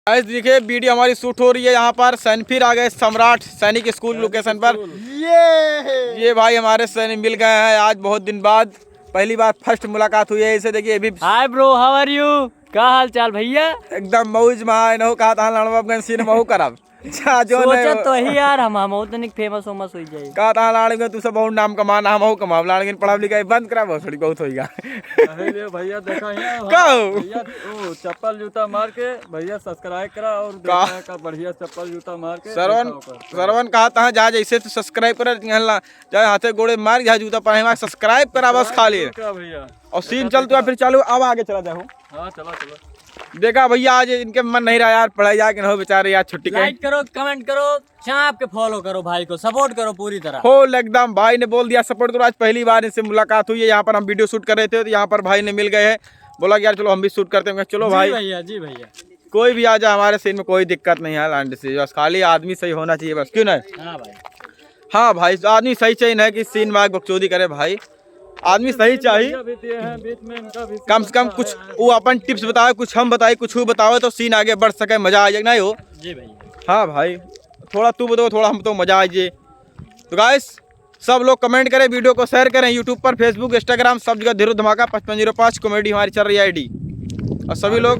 आज देखिए वीडियो हमारी शूट हो रही है यहाँ पर फिर आ गए सम्राट सैनिक स्कूल लोकेशन पर। ये भाई हमारे सैनिक मिल गए हैं आज बहुत दिन बाद, पहली बार फर्स्ट मुलाकात हुई है इसे। देखिए अभी hi bro, how are you, क्या हाल चाल भैया? एकदम मौज महा नहो कहा था लड़वा सीन महू करब सोचा तो ही यार हम तनिक फेमस होमस हो जाए। कहा था लाड़ तू सब बहुत नाम कमा ना हम कमाओ लाड़ पढ़ा लिखा बंद करा थोड़ी बहुत होगा। भैया देखा भैया चप्पल जूता मार के भैया सब्सक्राइब करा और देखा का बढ़िया चप्पल जूता मार के सरवन कहा था जा जैसे तू सब्सक्राइब कर जाए हाथे गोड़े मार जा जूता पहने सब्सक्राइब करा बस खाली भैया। और सीन चलता है फिर चालू अब आगे चला जाओ। हाँ चला चला। देखा भैया आज इनके मन नहीं रहा यार पढ़ाई जाके न हो बेचारे यार छुट्टी के। लाइक करो, कमेंट करो, चाप के फॉलो करो, भाई को सपोर्ट करो पूरी तरह। फुल एकदम भाई ने बोल दिया सपोर्ट करो। आज पहली बार इनसे मुलाकात हुई है, यहाँ पर हम वीडियो शूट कर रहे थे तो यहाँ पर भाई ने मिल गए हैं, बोला कि यार चलो हम भी शूट करते हैं। चलो भाई भैया जी भैया कोई भी आ जाए हमारे सीन में कोई दिक्कत नहीं है लांड से, बस खाली आदमी सही होना चाहिए बस, क्यों नहीं? हाँ भाई, हाँ भाई आदमी सही चाहिए ना कि सीन में बकचोदी करे भाई, आदमी सही चाहिए। कम से कम कुछ वो अपन टिप्स बताए, कुछ हम बताए, कुछ वो बताओ तो सीन आगे बढ़ सके, मजा आ जाए नहीं हो जी भैया। हाँ भाई थोड़ा तू बताओ थोड़ा हम तो मजा आ जाए। तो गाइस सब लोग कमेंट करें, वीडियो को शेयर करें, यूट्यूब पर फेसबुक इंस्टाग्राम सब जगह धीरू धमाका 5505 कॉमेडी हमारी चल रही है आईडी, और सभी लोग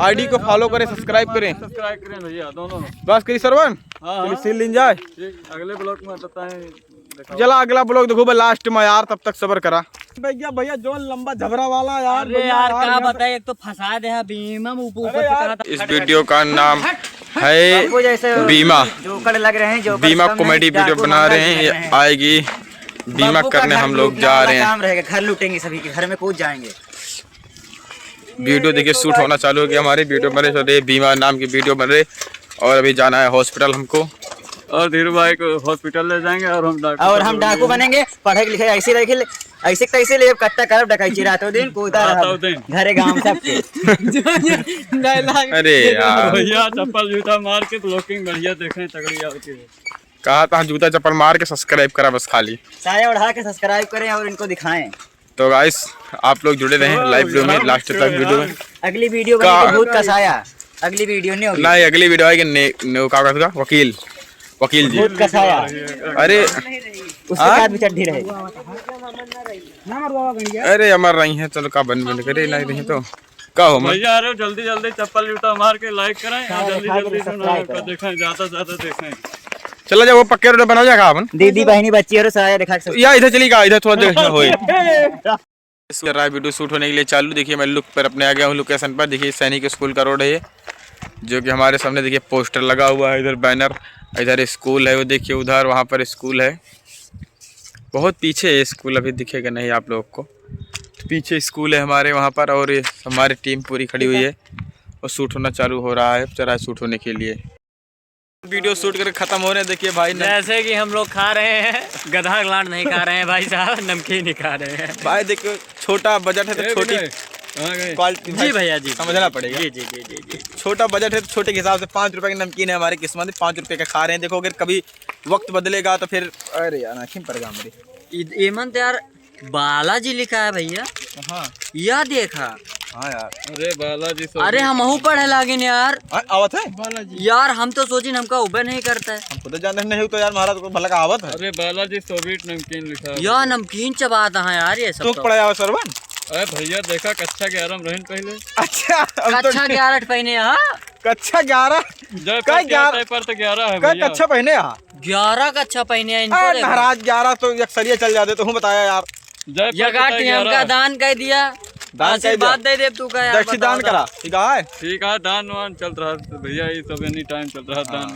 आईडी को फॉलो करें, सब्सक्राइब करें भैया दोनों। बस करी सरवन सीन लिन जाए अगले ब्लॉग में बताएं। चला अगला ब्लॉग देखो लास्ट में यार, तब तक सब्र करा भैया। भैया जो लंबा झबरा वाला यार, अरे यार क्या बताए, एक तो फंसा दे बीमा ऊपर से करा था। इस वीडियो का नाम है बीमा, जोकर लग रहे हैं, जोकर बीमा कॉमेडी वीडियो बना रहे हैं, ये आएगी बीमा करने हम लोग जा रहे हैं। काम रहेगा, घर लूटेंगे, सभी के घर में कूद जाएंगे। वीडियो देखिए शूट होना चालू हो गया, हमारी वीडियो बन रही, बीमा नाम की वीडियो बन रही, और अभी जाना है हॉस्पिटल हमको, और धीरू भाई को हॉस्पिटल ले जाएंगे और हम डाकू बनेंगे, पढ़े लिखे ऐसे रखे ऐसे तैसे ले कट्टा करब डकैती रातों दिन कूदा घरे गांव सबके। अरे यार भैया चप्पल जूता मार के ब्लॉकिंग बढ़िया देखें तगड़ी आती है। कहा था जूता चप्पल मार के सब्सक्राइब करा बस खाली, साया उड़ा के सब्सक्राइब करें और इनको दिखाएं। तो गाइस आप लोग जुड़े रहें लाइव वीडियो में, लास्ट तक वीडियो में। अगली वीडियो बनेगी भूत का साया, अगली वीडियो नहीं होगी, नहीं अगली वीडियो आएगी वकील वकील जी भूत का साया। अरे उसके साथ भी चड्ढी रहेगी। अरे अमर रही है, चलो का बन करे नहीं रही तो का हो भैया अरे जल्दी जल्दी चप्पल जूता मार के लाइक करें, जल्दी जल्दी देखें, ज्यादा ज्यादा देखें। चला जाओ वो पक्के रोड बनाओ जाएगा अपन, दीदी बहनी बच्ची और साया दिखा सकते या इधर चली गया, इधर थोड़ा देखना होए। वीडियो शूट होने के लिए चालू, देखिए मैं लुक पर अपने आ गया हूँ लोकेशन पर। देखिए सैनिक स्कूल का रोड है ये, जो कि हमारे सामने देखिए पोस्टर लगा हुआ है, इधर बैनर, इधर स्कूल है वो देखिए, उधर वहाँ पर स्कूल है, बहुत पीछे है स्कूल, अभी दिखेगा नहीं आप लोगों को, तो पीछे स्कूल है हमारे वहाँ पर, और हमारी टीम पूरी खड़ी हुई है और शूट होना चालू हो रहा है, चला शूट होने के लिए। वीडियो शूट करके खत्म हो रहे हैं। देखिए भाई जैसे कि हम लोग खा रहे हैं, गधा लाड नहीं खा रहे हैं भाई साहब, नमकीन ही खा रहे हैं भाई। देखो छोटा बजट है तो छोटी क्वालिटी जी भैया जी समझना पड़ेगा। जी जी जी जी जी। छोटा बजट है तो छोटे के हिसाब से 5 रुपए की नमकीन है हमारी किस्मत में, 5 रुपए का खा रहे हैं। देखो अगर कभी वक्त बदलेगा तो फिर अरे यार आँखें पड़ गया मेरी। एमंत यार बालाजी लिखा है भैया, हाँ या देखा? हाँ यार अरे बालाजी, अरे हम पढ़े लागिन यार, आवत है बालाजी यार, हम तो सोचिन हमका उबे नहीं करता है, हमको तो जानते नहीं तो यार महाराज को भला का आवत है। अरे बालाजी सोवियत नमकीन लिखा है या नमकीन चबाता है यार ये सब। तू पढ़ा जाओ सरवन। अरे भैया देखा कक्षा 11 में रहन पहले। अच्छा कक्षा 11 पहने, कक्षा 11 पर तो 11 है भैया, कक्षा पहने यहाँ 11 कक्षा पहने इनको। महाराज 11 तो अक्सरिया चल जाते, तो हूँ बताया यार हमका दान कह दिया, आशीर्वाद दे दे तू का यार, दान करा ठीक है, दान वान चल रहा है भैया, ये सब एनी टाइम चल रहा है दान।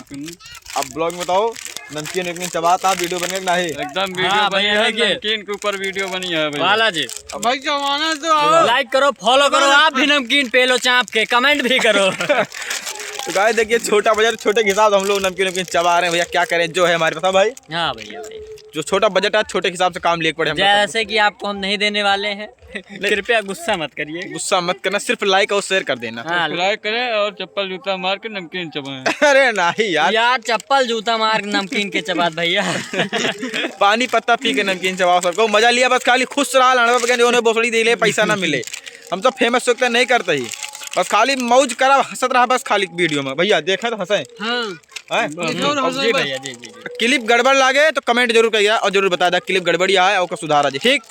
अब ब्लॉग में बताओ नमकीन वमकीन चबाता वीडियो बने नहीं? एकदम वीडियो बनी है, नमकीन के ऊपर वीडियो बनी है बालाजी। भाई जमाना तो लाइक करो, फॉलो करो, आप भी नमकीन पे लो चाप के, कमेंट भी करो। तो गाइस देखिए छोटा बजट छोटे के हिसाब से हम लोग नमकीन चबा रहे हैं भैया, क्या करें जो है हमारे पास भाई। हाँ भैया भाई, जो छोटा बजट है छोटे हिसाब से काम लेके पड़े हम। जैसे कि आपको हम नहीं देने वाले हैं, कृपया गुस्सा मत करिए, गुस्सा मत करना, सिर्फ लाइक और शेयर कर देना। हाँ, लाइक करें और चप्पल जूता मार के नमकीन चबाएं। अरे नहीं यार चप्पल जूता मार नमकीन के चबात भैया। पानी पत्ता पी के नमकीन चबाओ, सबको मजा लिया, बस खाली खुश रहा, लड़वा बोसड़ी दे ले पैसा ना मिले, हम तो फेमस नहीं करते ही। बस खाली मौज करा हंसत रहा बस खाली वीडियो में। भैया देखा तो हंसे जी भैया जी जी। क्लिप गड़बड़ लागे तो कमेंट जरूर करिएगा और जरूर बता दा क्लिप गड़बड़ी आए और सुधारा जी। ठीक।